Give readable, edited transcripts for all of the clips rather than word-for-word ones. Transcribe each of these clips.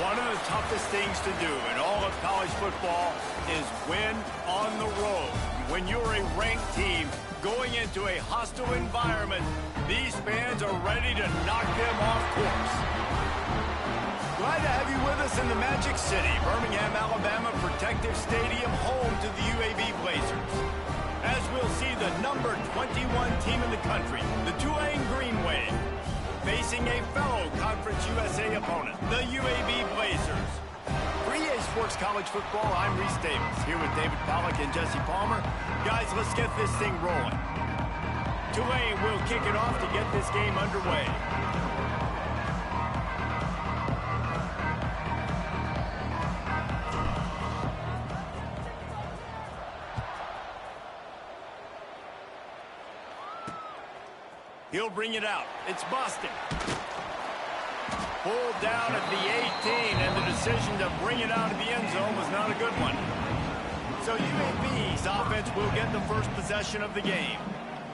One of the toughest things to do in all of college football is win on the road. When you're a ranked team going into a hostile environment, these fans are ready to knock them off course. Glad to have you with us in the Magic City, Birmingham, Alabama Protective Stadium, home to the UAB Blazers. As we'll see the number 21 team in the country, the Tulane Green Wave, facing a fellow Conference USA opponent, the UAB Blazers. For EA Sports College Football, I'm Reese Davis, here with David Pollack and Jesse Palmer. Guys, let's get this thing rolling. Tulane will kick it off to get this game underway. He'll bring it out. It's Boston. Pulled down at the 18, and the decision to bring it out of the end zone was not a good one. So UAB's offense will get the first possession of the game.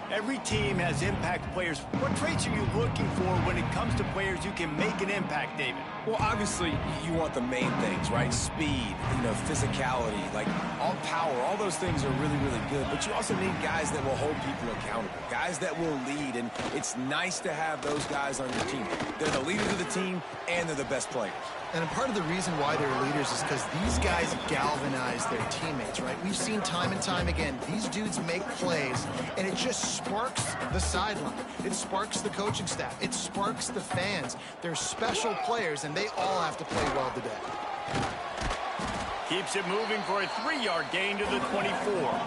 Every team has impact players. What traits are you looking for when it comes to players who can make an impact, David? Well, obviously, you want the main things, right? Speed, physicality, like all power, all those things are really, really good. But you also need guys that will hold people accountable, guys that will lead, and it's nice to have those guys on your team. They're the leaders of the team, and they're the best players. And a part of the reason why they're leaders is because these guys galvanize their teammates, right? We've seen time and time again, these dudes make plays, and it just sparks the sideline. It sparks the coaching staff. It sparks the fans. They're special players, and they all have to play well today. Keeps it moving for a 3-yard gain to the 24.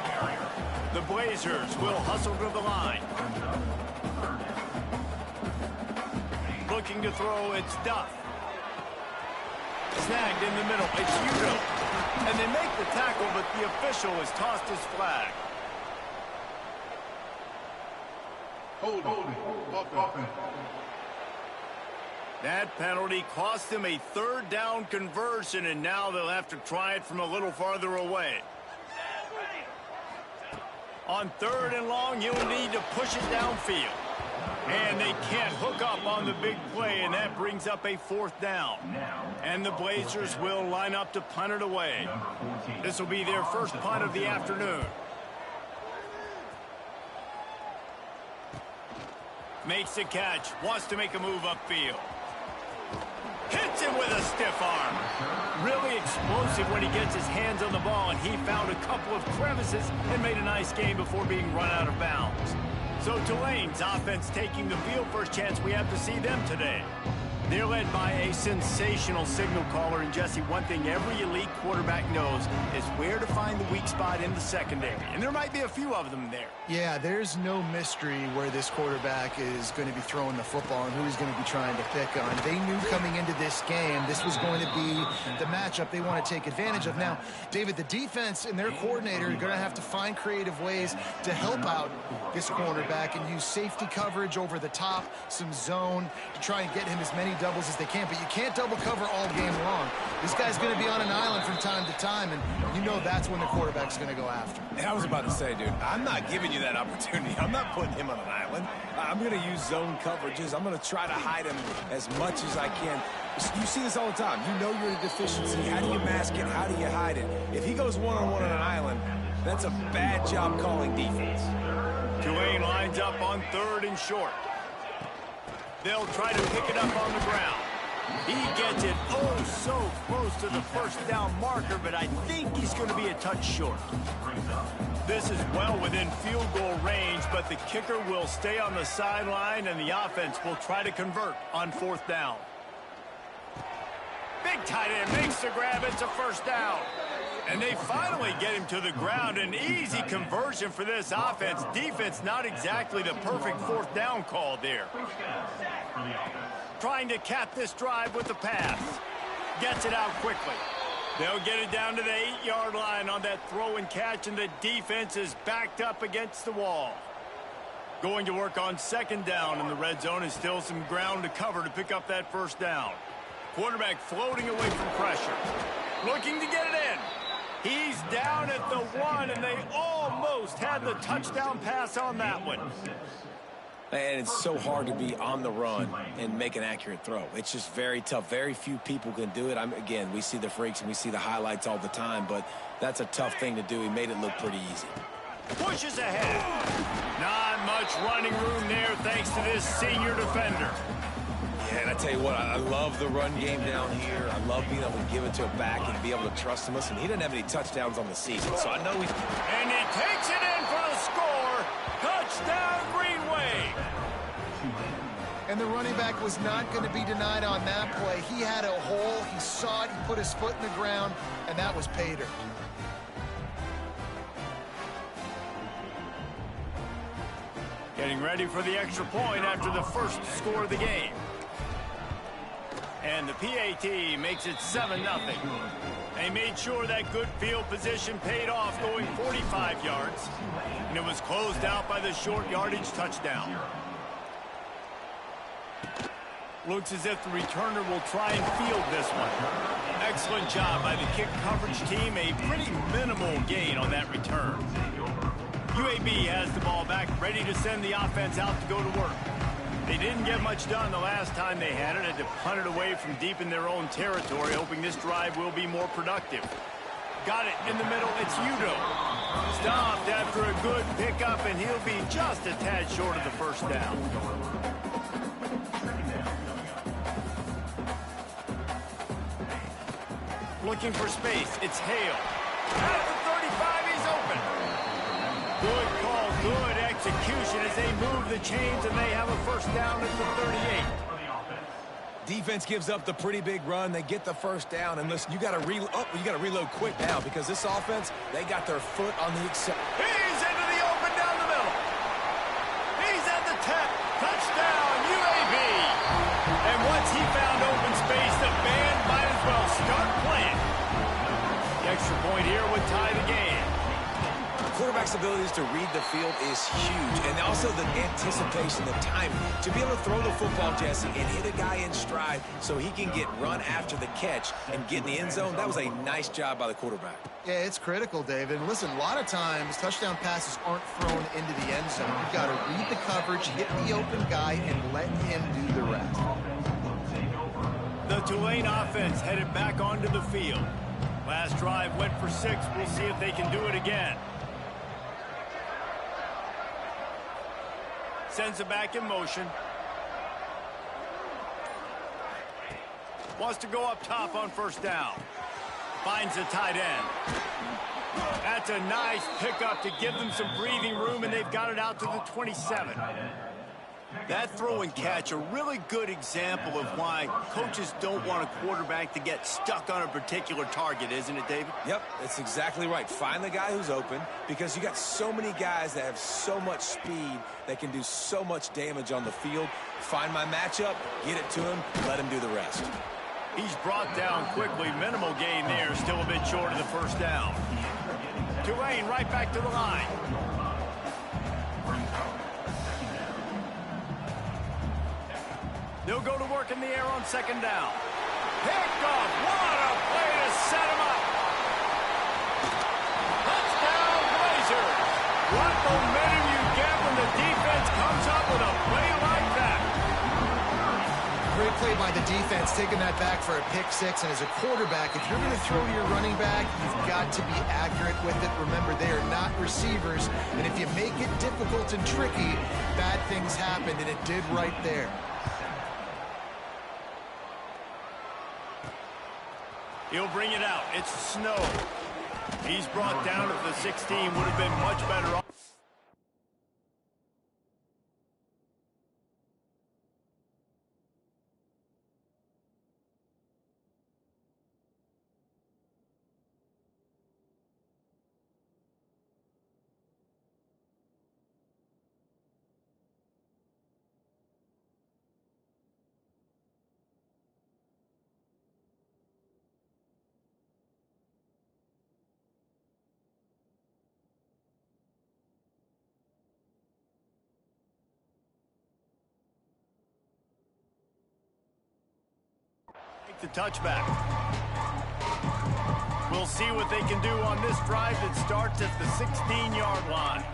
The Blazers will hustle to the line. Looking to throw, it's Duff. Snagged in the middle, it's Udo. And they make the tackle, but the official has tossed his flag. Holding. That penalty cost them a third down conversion, and now they'll have to try it from a little farther away. On 3rd and long, you'll need to push it downfield. And they can't hook up on the big play, and that brings up a 4th down. And the Blazers will line up to punt it away. This will be their first punt of the afternoon. Makes the catch, wants to make a move upfield. Hits him with a stiff arm. Really explosive when he gets his hands on the ball, and he found a couple of crevices and made a nice game before being run out of bounds. So Tulane's offense taking the field. First chance we have to see them today. They're led by a sensational signal caller. And, Jesse, one thing every elite quarterback knows is where to find the weak spot in the secondary. And there might be a few of them there. Yeah, there's no mystery where this quarterback is going to be throwing the football and who he's going to be trying to pick on. They knew coming into this game this was going to be the matchup they want to take advantage of. Now, David, the defense and their coordinator are going to have to find creative ways to help out this cornerback and use safety coverage over the top, some zone to try and get him as many doubles as they can, but you can't double cover all game long. This guy's going to be on an island from time to time, and you know that's when the quarterback's going to go after. And I was about to say, dude, I'm not giving you that opportunity. I'm not putting him on an island. I'm going to use zone coverages. I'm going to try to hide him as much as I can. You see this all the time. You know you're a deficiency. How do you mask it? How do you hide it? If he goes one-on-one on an island, that's a bad job calling defense. Tulane lines up on 3rd and short. They'll try to pick it up on the ground. He gets it so close to the first down marker, but I think he's going to be a touch short. This is well within field goal range, but the kicker will stay on the sideline, and the offense will try to convert on 4th down. Big tight end makes the grab. It's a 1st down. And they finally get him to the ground. An easy conversion for this offense. Defense not exactly the perfect 4th down call there. Trying to cap this drive with the pass. Gets it out quickly. They'll get it down to the 8-yard line on that throw and catch, and the defense is backed up against the wall. Going to work on 2nd down, and the red zone is still some ground to cover to pick up that 1st down. Quarterback floating away from pressure. Looking to get it in. He's down at the 1, and they almost had the touchdown pass on that one. And it's so hard to be on the run and make an accurate throw. It's just very tough. Very few people can do it. Again, we see the freaks and we see the highlights all the time, but that's a tough thing to do. He made it look pretty easy. Pushes ahead. Not much running room there thanks to this senior defender. Yeah, and I tell you what, I love the run game down here. I love being able to give it to a back and be able to trust him. Listen, he didn't have any touchdowns on the season, so I know he's... And he takes it in for the score. Touchdown, Green Wave. And the running back was not going to be denied on that play. He had a hole. He saw it. He put his foot in the ground, and that was pay dirt. Getting ready for the extra point after the first score of the game. And the PAT makes it 7-0. They made sure that good field position paid off, going 45 yards. And it was closed out by the short yardage touchdown. Looks as if the returner will try and field this one. Excellent job by the kick coverage team. A pretty minimal gain on that return. UAB has the ball back, ready to send the offense out to go to work. They didn't get much done the last time they had it. Had to punt it away from deep in their own territory, hoping this drive will be more productive. Got it in the middle. It's Udo. Stopped after a good pickup, and he'll be just a tad short of the first down. Looking for space. It's Hale. At the 35, he's open. Good call, good execution as they move the chains, and they have a first down at the 38. Defense gives up the pretty big run. They get the first down, and listen, you got to reload quick now because this offense, they got their foot on the He's into the open down the middle. He's at the 10. Touchdown, UAB. And once he found open space, the band might as well start playing. The extra point here would tie the game. Quarterback's abilities to read the field is huge, and also the anticipation, the timing. To be able to throw the football, Jesse, and hit a guy in stride so he can get run after the catch and get in the end zone, that was a nice job by the quarterback. Yeah, it's critical, David. And listen, a lot of times touchdown passes aren't thrown into the end zone. You've got to read the coverage, hit the open guy, and let him do the rest. The Tulane offense headed back onto the field. Last drive went for 6. We'll see if they can do it again. Sends it back in motion. Wants to go up top on first down. Finds a tight end. That's a nice pickup to give them some breathing room, and they've got it out to the 27. That throw and catch, a really good example of why coaches don't want a quarterback to get stuck on a particular target, isn't it, David? Yep, that's exactly right. Find the guy who's open, because you got so many guys that have so much speed that can do so much damage on the field. Find my matchup, get it to him, let him do the rest. He's brought down quickly. Minimal gain there, still a bit short of the first down. Tulane right back to the line. They'll go to work in the air on second down. Picked off. What a play to set him up. Touchdown, Blazers. What momentum you get when the defense comes up with a play like that. Great play by the defense, taking that back for a pick 6. And as a quarterback, if you're going to throw your running back, you've got to be accurate with it. Remember, they are not receivers. And if you make it difficult and tricky, bad things happen, and it did right there. He'll bring it out. It's Snow. He's brought down at the 16. Would have been much better off. The touchback. We'll see what they can do on this drive that starts at the 16-yard line.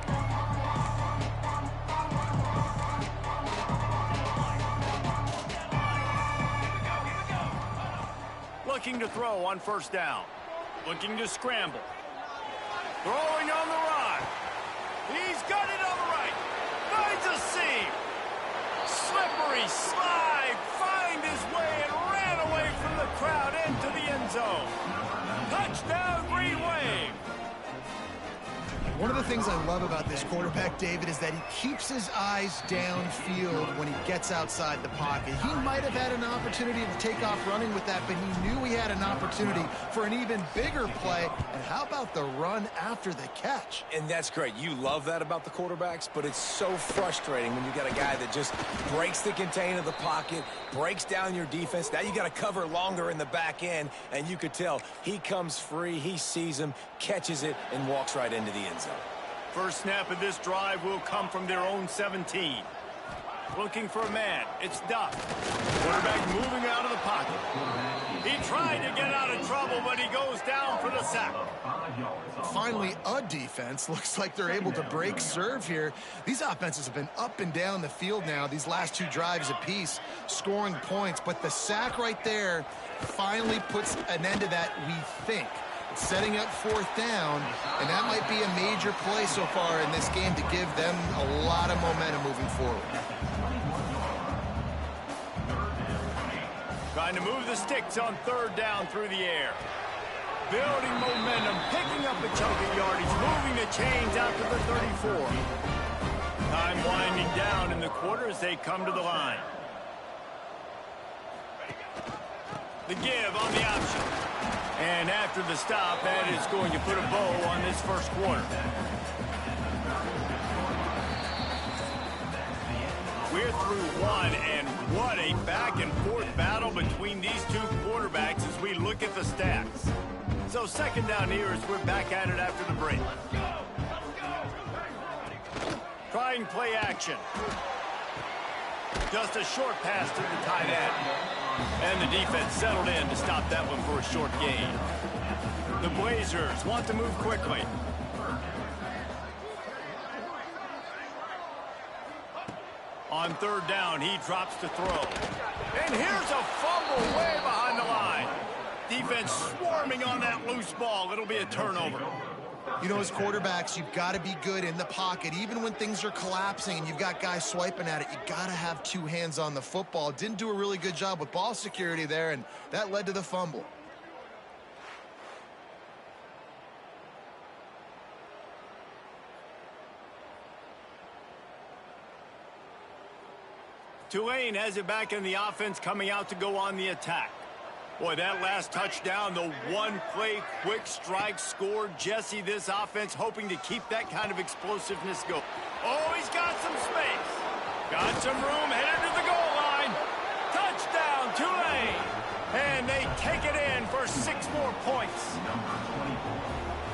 looking to throw on first down. Looking to scramble. Throwing on the run. He's got it on the right. Finds a seam. Slippery slide. Find his way and ran away from the crowd into the end zone. Touchdown, Green Wave. One of the things I love about this quarterback, David, is that he keeps his eyes downfield when he gets outside the pocket. He might have had an opportunity to take off running with that, but he knew he had an opportunity for an even bigger play. And how about the run after the catch? And that's great. You love that about the quarterbacks, but it's so frustrating when you got a guy that just breaks the contain of the pocket, breaks down your defense. Now you got to cover longer in the back end, and you could tell he comes free, he sees him, catches it, and walks right into the end zone. First snap of this drive will come from their own 17. Looking for a man. It's Duff. Quarterback moving out of the pocket. He tried to get out of trouble, but he goes down for the sack. Finally, a defense. Looks like they're able to break serve here. These offenses have been up and down the field now, these last two drives apiece, scoring points. But the sack right there finally puts an end to that, we think. Setting up fourth down, and that might be a major play so far in this game to give them a lot of momentum moving forward. Trying to move the sticks on third down through the air. Building momentum, picking up a chunk of yardage, moving the chains out to the 34. Time winding down in the quarter as they come to the line. The give on the option. And after the stop, that is going to put a bow on this first quarter. We're through one, and what a back-and-forth battle between these two quarterbacks as we look at the stats. So second down here as we're back at it after the break. Trying play action. Just a short pass to the tight end. And the defense settled in to stop that one for a short gain. The Blazers want to move quickly. On third down, he drops to throw. And here's a fumble way behind the line. Defense swarming on that loose ball. It'll be a turnover. You know, as quarterbacks, you've got to be good in the pocket. Even when things are collapsing and you've got guys swiping at it, you got to have two hands on the football. Didn't do a really good job with ball security there, and that led to the fumble. Tulane has it back in the offense, coming out to go on the attack. Boy, that last touchdown, the one-play quick strike scored. Jesse, this offense hoping to keep that kind of explosiveness going. Oh, he's got some space. Got some room, headed to the goal line. Touchdown, Tulane. And they take it in for 6 more points.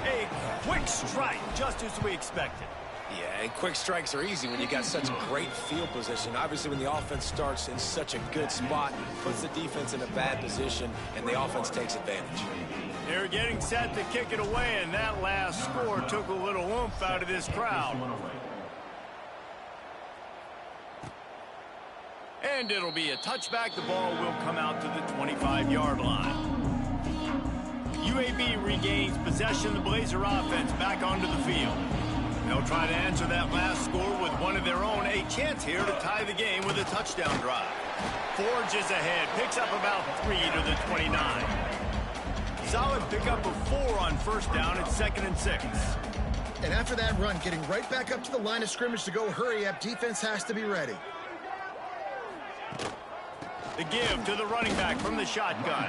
A quick strike, just as we expected. Yeah, and quick strikes are easy when you got such great field position. Obviously, when the offense starts in such a good spot, puts the defense in a bad position, and the offense takes advantage. They're getting set to kick it away, and that last score took a little oomph out of this crowd. And it'll be a touchback. The ball will come out to the 25-yard line. UAB regains possession. The Blazer offense back onto the field. They'll try to answer that last score with one of their own. A chance here to tie the game with a touchdown drive. Forges ahead, picks up about 3 to the 29. Solid pickup of 4 on first down at 2nd and 6. And after that run, getting right back up to the line of scrimmage to go hurry up, defense has to be ready. The give to the running back from the shotgun.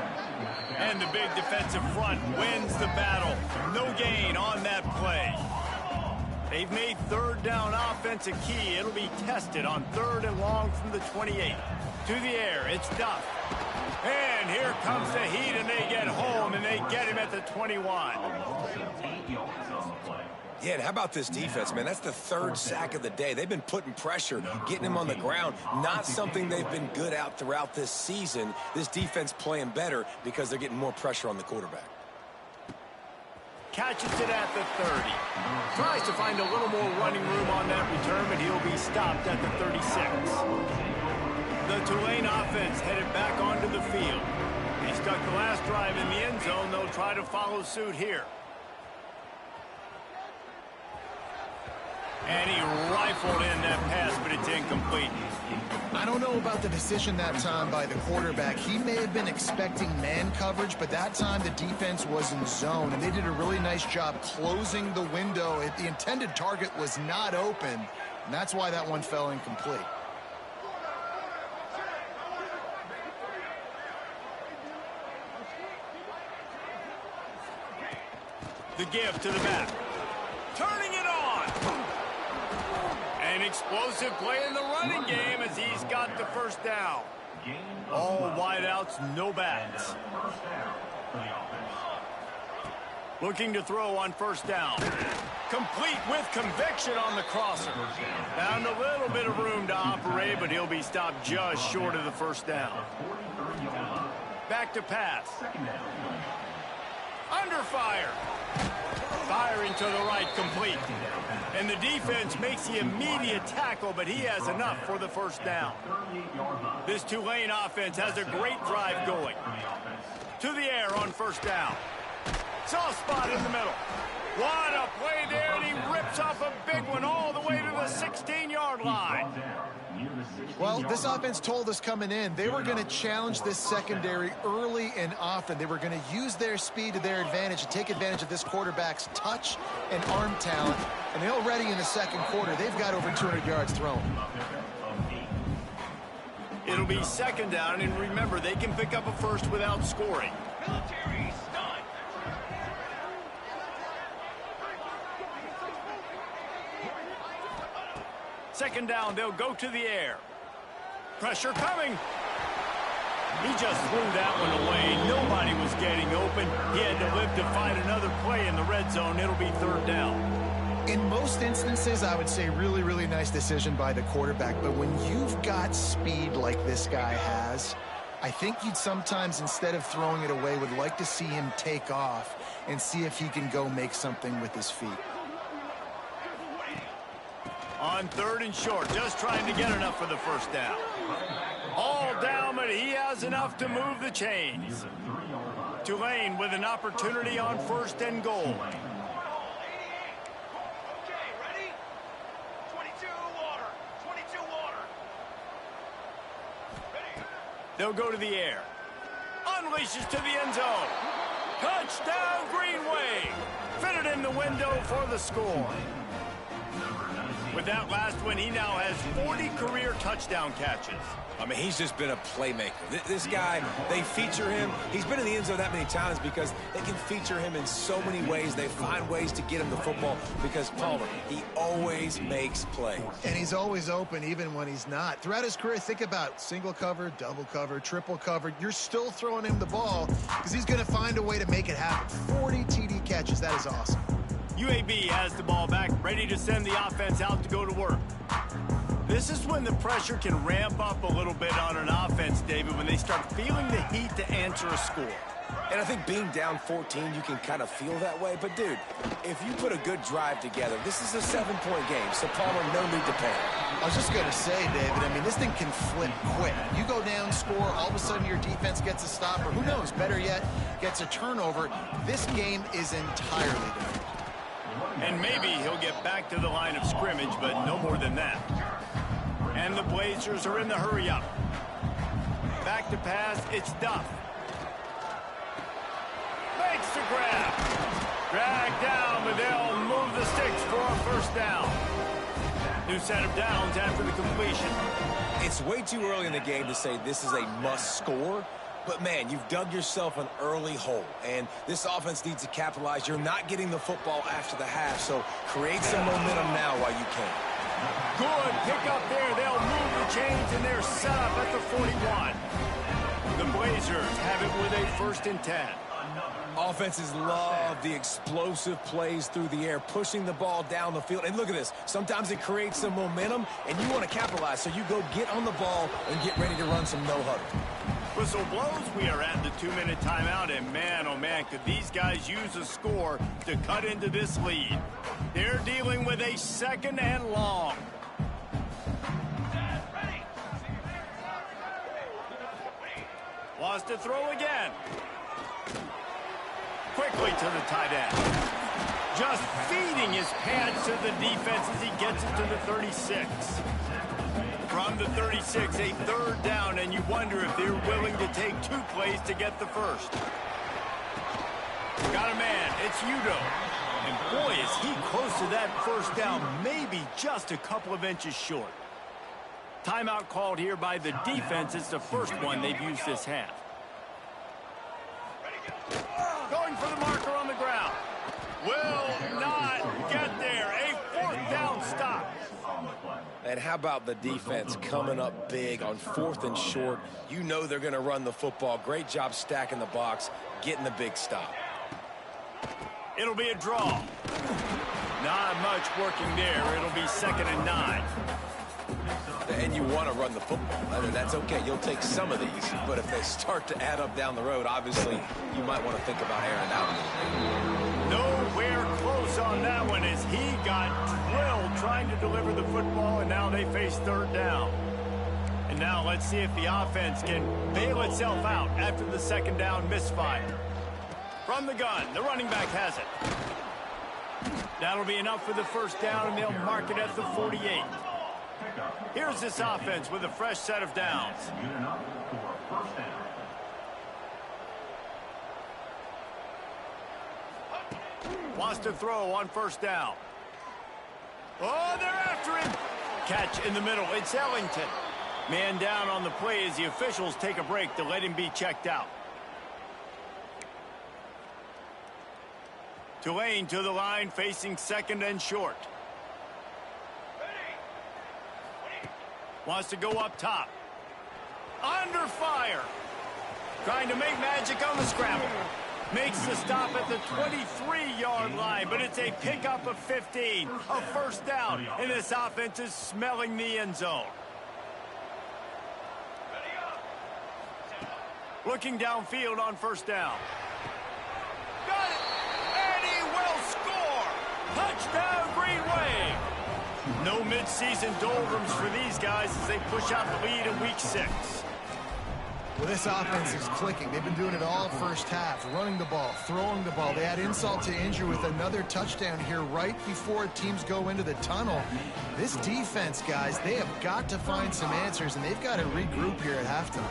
And the big defensive front wins the battle. No gain on that play. They've made third down offense a key. It'll be tested on 3rd and long from the 28. To the air, it's Duff. And here comes the heat, and they get home, and they get him at the 21. Yeah, and how about this defense, man? That's the 3rd sack of the day. They've been putting pressure, getting him on the ground. Not something they've been good at throughout this season. This defense playing better because they're getting more pressure on the quarterback. Catches it at the 30. Tries to find a little more running room on that return, but he'll be stopped at the 36. The Tulane offense headed back onto the field. They stuck the last drive in the end zone. They'll try to follow suit here. And he rifled in that pass, but it's incomplete. I don't know about the decision that time by the quarterback. He may have been expecting man coverage, but that time the defense was in zone, and they did a really nice job closing the window. The intended target was not open, and that's why that one fell incomplete. The give to the back. Turning it on. An explosive play in the running game as he's got the first down. All wideouts, no backs. Looking to throw on first down. Complete with conviction on the crosser. Found a little bit of room to operate, but he'll be stopped just short of the first down. Back to pass. Under fire. Firing to the right, complete. And the defense makes the immediate tackle, but he has enough for the first down. This Tulane offense has a great drive going. To the air on first down. Soft spot in the middle. What a play there, and he rips off a big one all the way to the 16-yard line. Well, this offense told us coming in they were going to challenge this secondary early and often. They were going to use their speed to their advantage and take advantage of this quarterback's touch and arm talent. And already in the second quarter, they've got over 200 yards thrown. It'll be second down, and remember, they can pick up a first without scoring. Second down, they'll go to the air. Pressure coming. He just threw that one away. Nobody was getting open. He had to live to find another play in the red zone. It'll be third down. In most instances, I would say really, really nice decision by the quarterback. But when you've got speed like this guy has, I think you'd sometimes, instead of throwing it away, would like to see him take off and see if he can go make something with his feet. On third and short, just trying to get enough for the first down. All down, but he has enough to move the chains. Tulane with an opportunity on first and goal. Okay, ready? 22 water. 22 water. Ready? They'll go to the air. Unleashes to the end zone. Touchdown, Greenway. Fitted in the window for the score. With that last one, he now has 40 career touchdown catches. I mean, he's just been a playmaker. This guy, they feature him. He's been in the end zone that many times because they can feature him in so many ways. They find ways to get him the football because, Palmer, he always makes plays. And he's always open even when he's not. Throughout his career, think about single cover, double cover, triple cover. You're still throwing him the ball because he's going to find a way to make it happen. 40 TD catches. That is awesome. UAB has the ball back, ready to send the offense out to go to work. This is when the pressure can ramp up a little bit on an offense, David, when they start feeling the heat to answer a score. And I think being down 14, you can kind of feel that way. But, dude, if you put a good drive together, this is a 7-point game, so Palmer, no need to panic. I was just going to say, David, I mean, this thing can flip quick. You go down, score, all of a sudden your defense gets a stop, or who knows, better yet, gets a turnover. This game is entirely different. And maybe he'll get back to the line of scrimmage, but no more than that. And the Blazers are in the hurry-up. Back to pass, it's Duff. Makes the grab. Dragged down, but they'll move the sticks for a first down. New set of downs after the completion. It's way too early in the game to say this is a must score. But, man, you've dug yourself an early hole, and this offense needs to capitalize. You're not getting the football after the half, so create some momentum now while you can. Good pick up there. They'll move the chains, and they're set up at the 41. The Blazers have it with a first and 10. Offenses love the explosive plays through the air, pushing the ball down the field. And look at this. Sometimes it creates some momentum, and you want to capitalize, so you go get on the ball and get ready to run some no-huddle. Whistle blows. We are at the 2-minute timeout, and man, oh man, could these guys use a score to cut into this lead. They're dealing with a second and long. Wants to throw again. Quickly to the tight end. Just feeding his pads to the defense as he gets it to the 36. From the 36, a third down, and you wonder if they're willing to take 2 plays to get the first. Got a man. It's Udo. And boy, is he close to that first down, maybe just a couple of inches short. Timeout called here by the defense. It's the first one they've used this half. Going for the marker on the ground. Will not get there. A 4th down stop. And how about the defense coming up big on 4th and short? You know they're going to run the football. Great job stacking the box, getting the big stop. It'll be a draw. Not much working there. It'll be 2nd and 9. And you want to run the football. That's okay. You'll take some of these. But if they start to add up down the road, obviously, you might want to think about airing it out a little bit. Nowhere close on that one as he got drilled trying to deliver the football, and now they face 3rd down. And now let's see if the offense can bail itself out after the 2nd down misfire. From the gun, the running back has it. That'll be enough for the 1st down, and they'll mark it at the 48. Here's this offense with a fresh set of downs. Wants to throw on 1st down. Oh, they're after him. Catch in the middle. It's Ellington. Man down on the play as the officials take a break to let him be checked out. Tulane to the line, facing 2nd and short. Wants to go up top. Under fire. Trying to make magic on the scramble. Makes the stop at the 23-yard line, but it's a pickup of 15. A 1st down, and this offense is smelling the end zone. Looking downfield on 1st down. Got it! And he will score! Touchdown, Green Wave! No midseason doldrums for these guys as they push out the lead in Week 6. Well, this offense is clicking. They've been doing it all first half, running the ball, throwing the ball. They add insult to injury with another touchdown here right before teams go into the tunnel. This defense, guys, they have got to find some answers, and they've got to regroup here at halftime.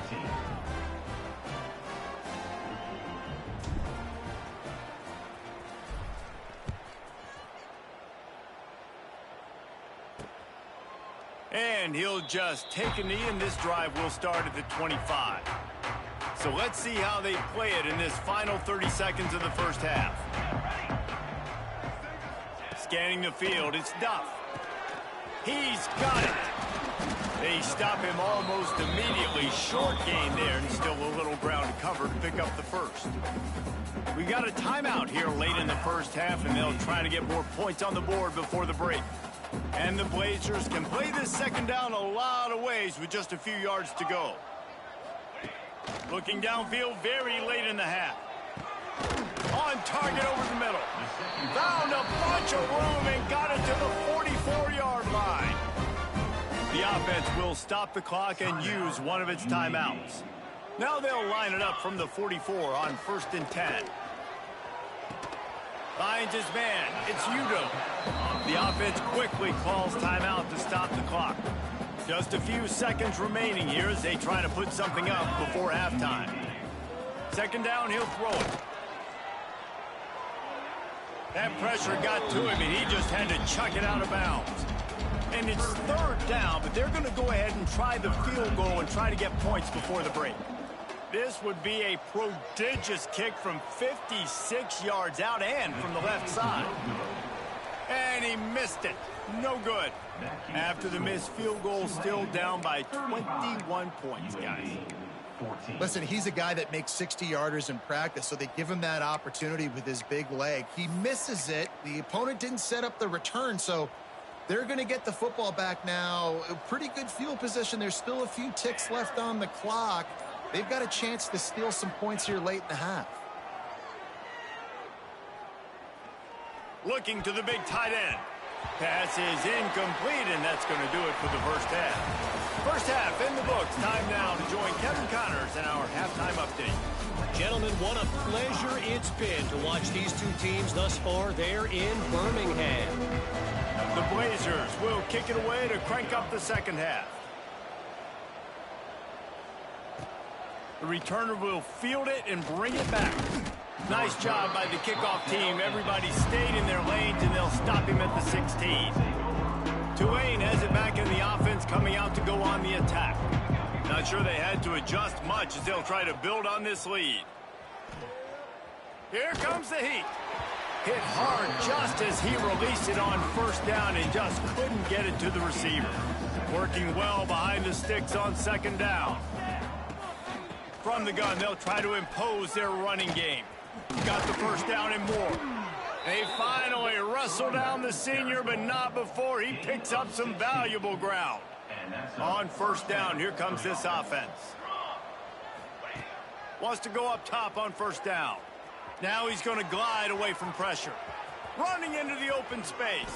And he'll just take a knee, and this drive will start at the 25. So let's see how they play it in this final 30 seconds of the first half. Scanning the field, it's Duff. He's got it. They stop him almost immediately. Short gain there, and still a little ground to cover to pick up the first. We got a timeout here late in the first half, and they'll try to get more points on the board before the break. And the Blazers can play this 2nd down a lot of ways with just a few yards to go. Looking downfield very late in the half. On target over the middle. Found a bunch of room and got it to the 44-yard line. The offense will stop the clock and use one of its timeouts. Now they'll line it up from the 44 on 1st and 10. Finds his man. It's Udo. The offense quickly calls timeout to stop the clock. Just a few seconds remaining here as they try to put something up before halftime. 2nd down, he'll throw it. That pressure got to him, and he just had to chuck it out of bounds. And it's 3rd down, but they're going to go ahead and try the field goal and try to get points before the break. This would be a prodigious kick from 56 yards out and from the left side. And he missed it. No good. After the missed field goal, still down by 21 points, guys. Listen, he's a guy that makes 60-yarders in practice, so they give him that opportunity with his big leg. He misses it. The opponent didn't set up the return, so they're going to get the football back now. A pretty good field position. There's still a few ticks left on the clock. They've got a chance to steal some points here late in the half. Looking to the big tight end. Pass is incomplete, and that's going to do it for the first half. First half in the books. Time now to join Kevin Connors in our halftime update. Gentlemen, what a pleasure it's been to watch these two teams thus far there in Birmingham. The Blazers will kick it away to crank up the second half. The returner will field it and bring it back. Nice job by the kickoff team. Everybody stayed in their lanes, and they'll stop him at the 16. Tulane has it back in the offense, coming out to go on the attack. Not sure they had to adjust much as they'll try to build on this lead. Here comes the heat. Hit hard just as he released it on first down and just couldn't get it to the receiver. Working well behind the sticks on second down. From the gun, they'll try to impose their running game. Got the first down and more. They finally wrestle down the senior, but not before he picks up some valuable ground. On first down, here comes this offense. Wants to go up top on first down. Now he's going to glide away from pressure. Running into the open space.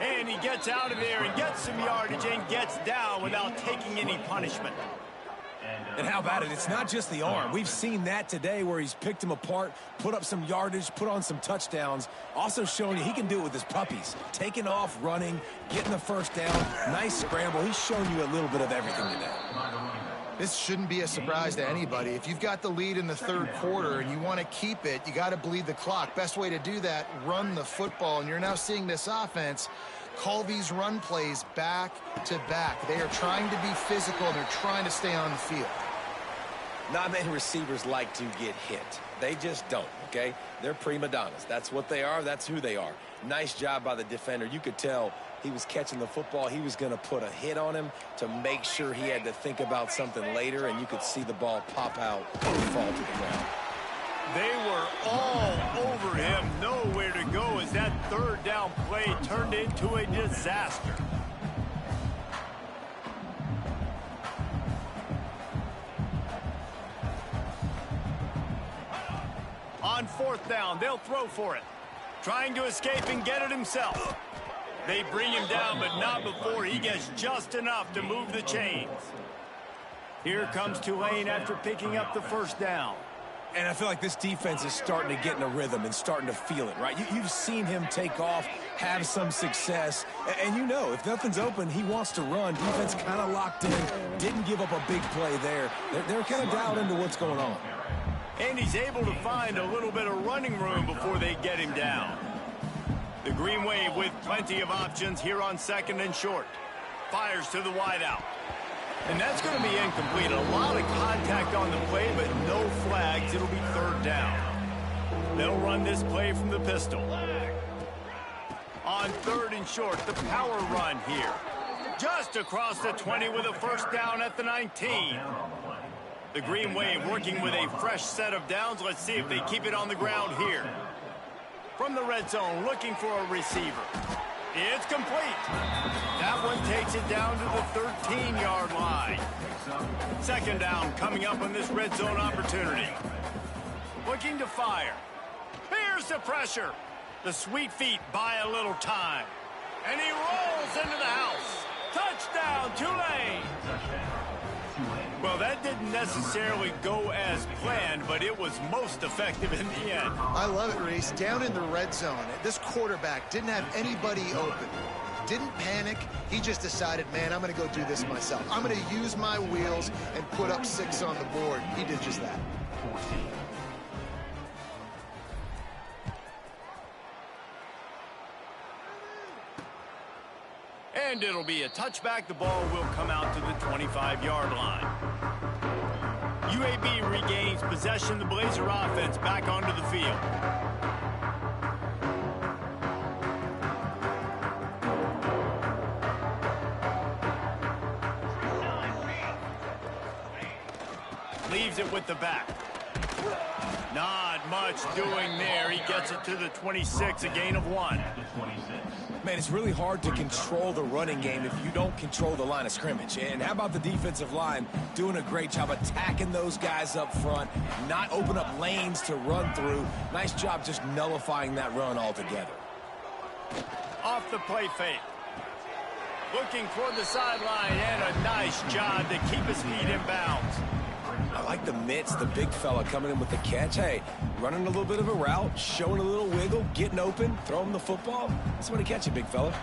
And he gets out of there and gets some yardage and gets down without taking any punishment. And how about it? It's not just the arm. We've seen that today where he's picked him apart, put up some yardage, put on some touchdowns. Also showing you he can do it with his puppies. Taking off, running, getting the first down. Nice scramble. He's shown you a little bit of everything today. This shouldn't be a surprise to anybody. If you've got the lead in the third quarter and you want to keep it, you got to bleed the clock. Best way to do that, run the football. And you're now seeing this offense call these run plays back to back. They are trying to be physical, and they're trying to stay on the field. Not many receivers like to get hit. They just don't, okay? They're prima donnas. That's what they are. That's who they are. Nice job by the defender. You could tell he was catching the football. He was going to put a hit on him to make sure he had to think about something later, and you could see the ball pop out and fall to the ground. They were all over him, nowhere to go as that third down play turned into a disaster. On fourth down, they'll throw for it. Trying to escape and get it himself. They bring him down, but not before he gets just enough to move the chains. Here comes Tulane after picking up the first down. And I feel like this defense is starting to get in a rhythm and starting to feel it, right? You've seen him take off, have some success, and you know if nothing's open, he wants to run. Defense kind of locked in, didn't give up a big play there. They're kind of dialed into what's going on. And he's able to find a little bit of running room before they get him down. The Green Wave with plenty of options here on second and short. Fires to the wideout. And that's going to be incomplete. A lot of contact on the play, but no flags. It'll be third down. They'll run this play from the pistol. On third and short, the power run here. Just across the 20 with a first down at the 19. The Green Wave working with a fresh set of downs. Let's see if they keep it on the ground here. From the red zone, looking for a receiver. It's complete. That one takes it down to the 13-yard line. Second down coming up on this red zone opportunity. Looking to fire. Here's the pressure. The sweet feet buy a little time. And he rolls into the house. Touchdown, Tulane. Well, that didn't necessarily go as planned, but it was most effective in the end. I love it, Reese. Down in the red zone, this quarterback didn't have anybody open. Didn't panic. He just decided, man, I'm going to go do this myself. I'm going to use my wheels and put up 6 on the board. He did just that. And it'll be a touchback. The ball will come out to the 25-yard line. UAB regains possession. The Blazer offense back onto the field. Leaves it with the back. Not much doing there. He gets it to the 26, a gain of 1. Man, it's really hard to control the running game if you don't control the line of scrimmage. And how about the defensive line doing a great job attacking those guys up front, not open up lanes to run through. Nice job just nullifying that run altogether. Off the play fake. Looking toward the sideline, and a nice job to keep his feet in bounds. I like the mitts, the big fella coming in with the catch. Hey, running a little bit of a route, showing a little wiggle, getting open, throwing the football. That's when to catch it, big fella.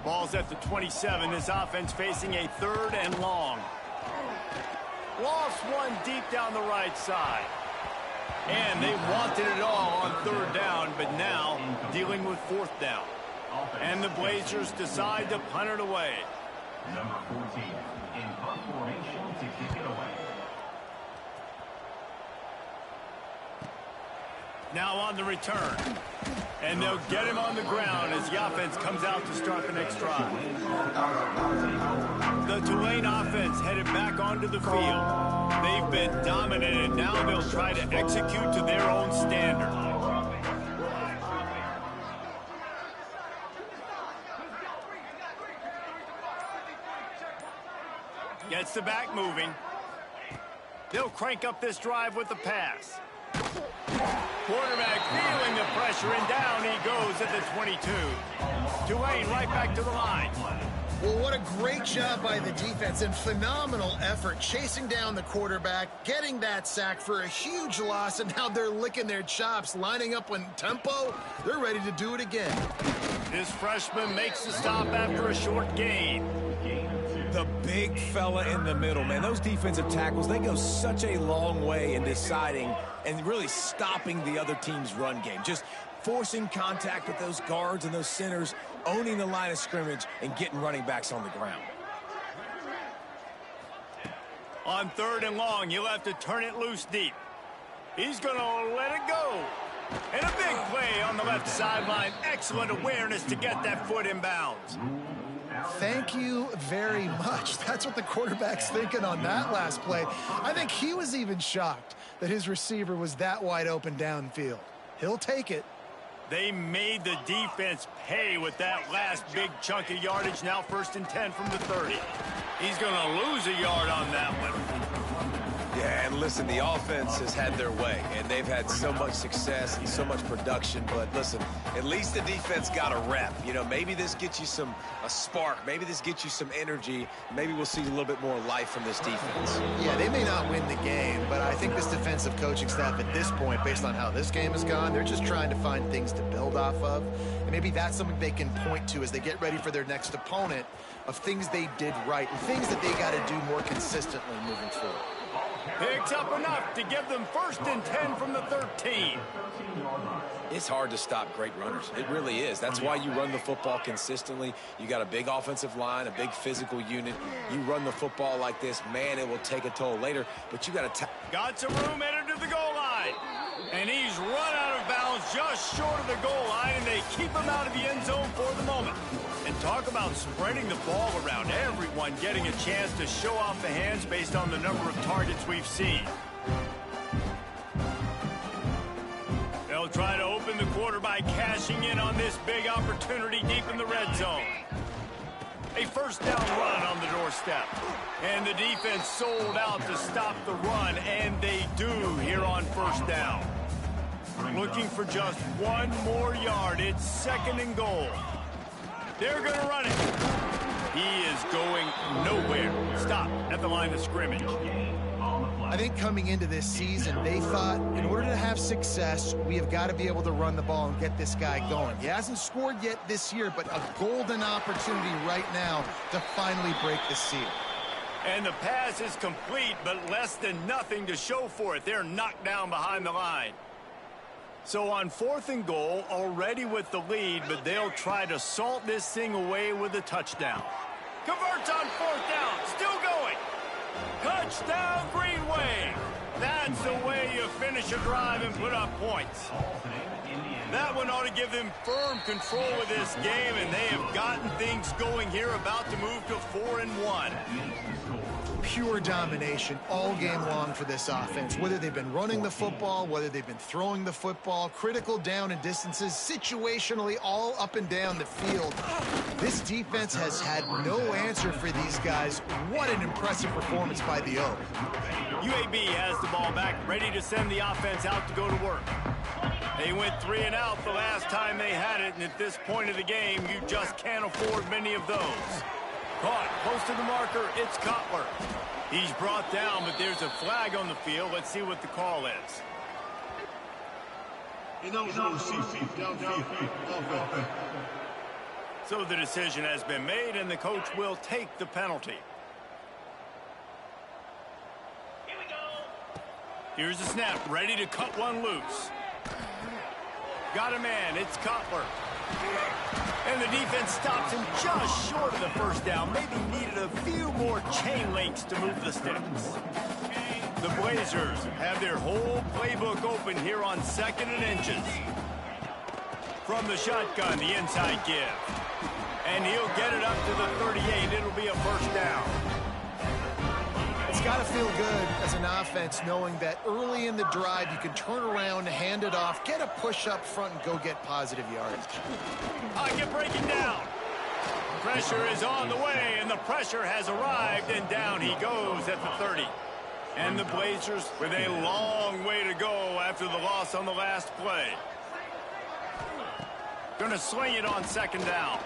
Ball's at the 27. This offense facing a 3rd and long. Lost one deep down the right side. And they wanted it all on 3rd down, but now dealing with 4th down. And the Blazers decide to punt it away. Number 14 in punt formation to kick it away. Now on the return. And they'll get him on the ground as the offense comes out to start the next drive. The Tulane offense headed back onto the field. They've been dominated. Now they'll try to execute to their own standard. Gets the back moving. They'll crank up this drive with the pass. Quarterback feeling the pressure, and down he goes at the 22. Tulane right back to the line. Well, what a great job by the defense and phenomenal effort chasing down the quarterback, getting that sack for a huge loss, and now they're licking their chops, lining up on tempo. They're ready to do it again. This freshman makes the stop after a short gain. The big fella in the middle, man. Those defensive tackles, they go such a long way in deciding and really stopping the other team's run game. Just forcing contact with those guards and those centers, owning the line of scrimmage, and getting running backs on the ground. On 3rd and long, he'll have to turn it loose deep. He's going to let it go. And a big play on the left sideline. Excellent awareness to get that foot in bounds. Thank you very much. That's what the quarterback's thinking on that last play. I think he was even shocked that his receiver was that wide open downfield. He'll take it. They made the defense pay with that last big chunk of yardage. Now 1st and 10 from the 30. He's going to lose a yard on that one. Yeah, and listen, the offense has had their way, and they've had so much success and so much production. But listen, at least the defense got a rep. You know, maybe this gets you a spark. Maybe this gets you some energy. Maybe we'll see a little bit more life from this defense. Yeah, they may not win the game, but I think this defensive coaching staff at this point, based on how this game has gone, they're just trying to find things to build off of. And maybe that's something they can point to as they get ready for their next opponent, of things they did right and things that they got to do more consistently moving forward. Picks up enough to give them 1st and 10 from the 13. It's hard to stop great runners. It really is. That's why you run the football consistently. You got a big offensive line, a big physical unit. You run the football like this, man, it will take a toll later. But you got to... Got some room headed to the goal line. And he's run out of bounds just short of the goal line, and they keep him out of the end zone for the moment. And talk about spreading the ball around. Everyone getting a chance to show off the hands based on the number of targets we've seen. They'll try to open the quarter by cashing in on this big opportunity deep in the red zone. A 1st down run on the doorstep. And the defense sold out to stop the run, and they do here on 1st down. Looking for just one more yard. It's 2nd and goal. They're going to run it. He is going nowhere. Stop at the line of scrimmage. I think coming into this season, they thought in order to have success, we have got to be able to run the ball and get this guy going. He hasn't scored yet this year, but a golden opportunity right now to finally break the seal. And the pass is complete, but less than nothing to show for it. They're knocked down behind the line. So on 4th and goal, already with the lead, but they'll try to salt this thing away with a touchdown. Converts on 4th down, still going. Touchdown, Green Wave. That's the way you finish a drive and put up points. That one ought to give them firm control of this game, and they have gotten things going here, about to move to 4-1. Pure domination all game long for this offense. Whether they've been running the football, whether they've been throwing the football, critical down and distances, situationally all up and down the field. This defense has had no answer for these guys. What an impressive performance by the O. UAB has the ball back, ready to send the offense out to go to work. They went 3 and out the last time they had it, and at this point of the game, you just can't afford many of those. Caught close to the marker. It's Cutler. He's brought down, but there's a flag on the field. Let's see what the call is. So the decision has been made, and the coach will take the penalty. Here we go. Here's the snap, ready to cut one loose. Got a man, it's Cutler. And the defense stops him just short of the first down. Maybe needed a few more chain links to move the sticks. The Blazers have their whole playbook open here on 2nd and inches. From the shotgun, the inside give. And he'll get it up to the 38. It'll be a first down. It's got to feel good as an offense knowing that early in the drive you can turn around, hand it off, get a push up front, and go get positive yardage. Pocket breaking down. Pressure is on the way, and the pressure has arrived, and down he goes at the 30. And the Blazers with a long way to go after the loss on the last play. Gonna swing it on 2nd down.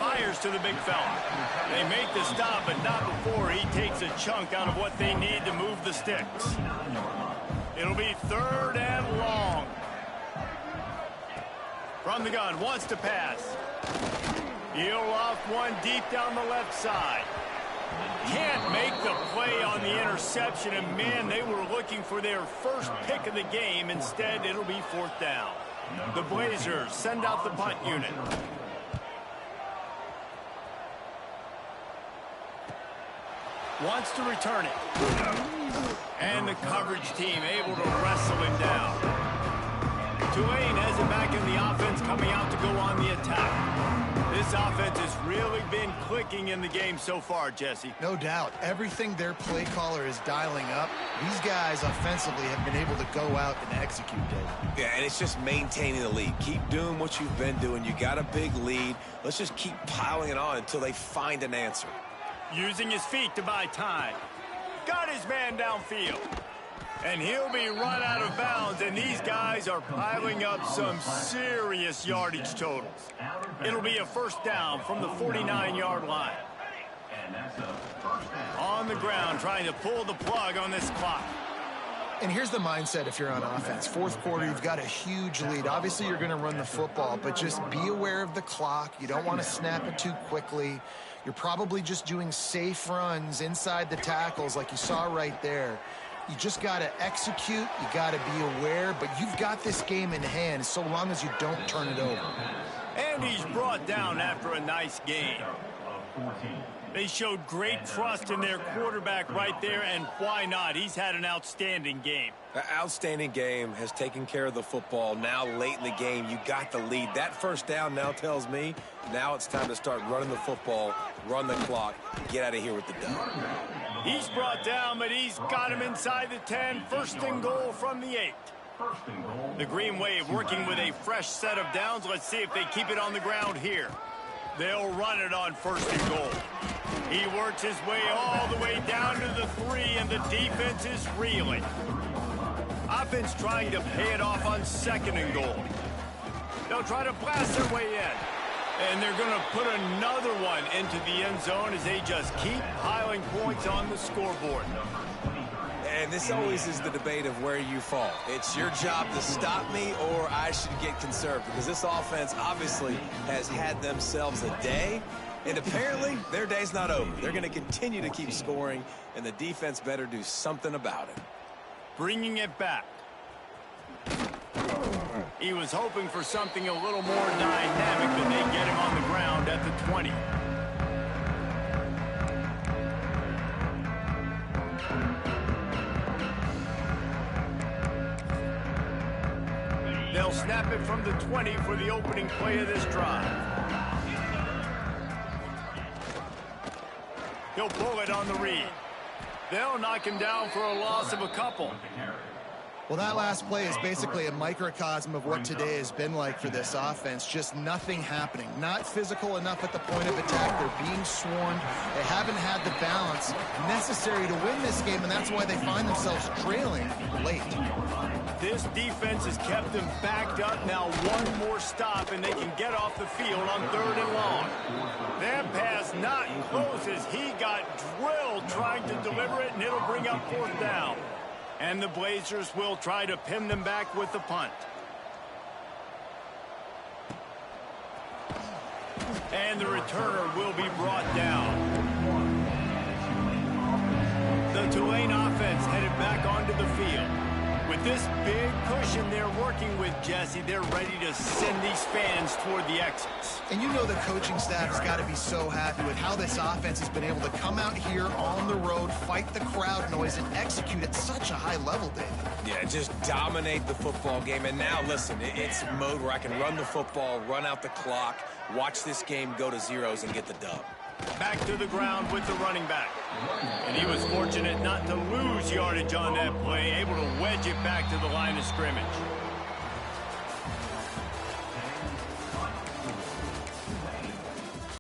Fires to the big fella. They make the stop, but not before he takes a chunk out of what they need to move the sticks. It'll be 3rd and long. From the gun, wants to pass. He'll off one deep down the left side. Can't make the play on the interception, and man, they were looking for their first pick of the game. Instead, it'll be 4th down. The Blazers send out the punt unit. Wants to return it. And the coverage team able to wrestle him down. Tulane has it back in the offense, coming out to go on the attack. This offense has really been clicking in the game so far, Jesse. No doubt. Everything their play caller is dialing up, these guys offensively have been able to go out and execute, Dave. Yeah, and it's just maintaining the lead. Keep doing what you've been doing. You got a big lead. Let's just keep piling it on until they find an answer. Using his feet to buy time. Got his man downfield. And he'll be run out of bounds, and these guys are piling up some serious yardage totals. It'll be a first down from the 49-yard line. On the ground, trying to pull the plug on this clock. And here's the mindset if you're on offense. 4th quarter, you've got a huge lead. Obviously, you're going to run the football, but just be aware of the clock. You don't want to snap it too quickly. You're probably just doing safe runs inside the tackles like you saw right there. You just got to execute. You got to be aware, but you've got this game in hand so long as you don't turn it over. And he's brought down after a nice game. They showed great trust in their quarterback right there, and why not? He's had an outstanding game. An outstanding game, has taken care of the football. Now late in the game, you got the lead. That first down now tells me now it's time to start running the football, run the clock, get out of here with the dub. He's brought down, but he's got him inside the 10. 1st and goal from the 8. The Green Wave working with a fresh set of downs. Let's see if they keep it on the ground here. They'll run it on 1st and goal. He works his way all the way down to the 3, and the defense is reeling. Offense trying to pay it off on 2nd and goal. They'll try to blast their way in. And they're going to put another one into the end zone as they just keep piling points on the scoreboard. And this always is the debate of where you fall. It's your job to stop me, or I should get conserved, because this offense obviously has had themselves a day, and apparently their day's not over. They're going to continue to keep scoring, and the defense better do something about it. Bringing it back. He was hoping for something a little more dynamic than they get him on the ground at the 20. They'll snap it from the 20 for the opening play of this drive. He'll pull it on the read. They'll knock him down for a loss of a couple. Well, that last play is basically a microcosm of what today has been like for this offense. Just nothing happening. Not physical enough at the point of attack. They're being swarmed. They haven't had the balance necessary to win this game, and that's why they find themselves trailing late. This defense has kept them backed up. Now one more stop, and they can get off the field on 3rd and long. That pass not close as he got drilled trying to deliver it, and it'll bring up 4th down. And the Blazers will try to pin them back with the punt. And the returner will be brought down. The Tulane offense headed back onto the field. With this big cushion they're working with, Jesse, they're ready to send these fans toward the exits. And you know the coaching staff has got to be so happy with how this offense has been able to come out here on the road, fight the crowd noise, and execute at such a high level, David. Yeah, just dominate the football game. And now, listen, it's mode where I can run the football, run out the clock, watch this game go to zeros, and get the dub. Back to the ground with the running back. And he was fortunate not to lose yardage on that play, able to wedge it back to the line of scrimmage.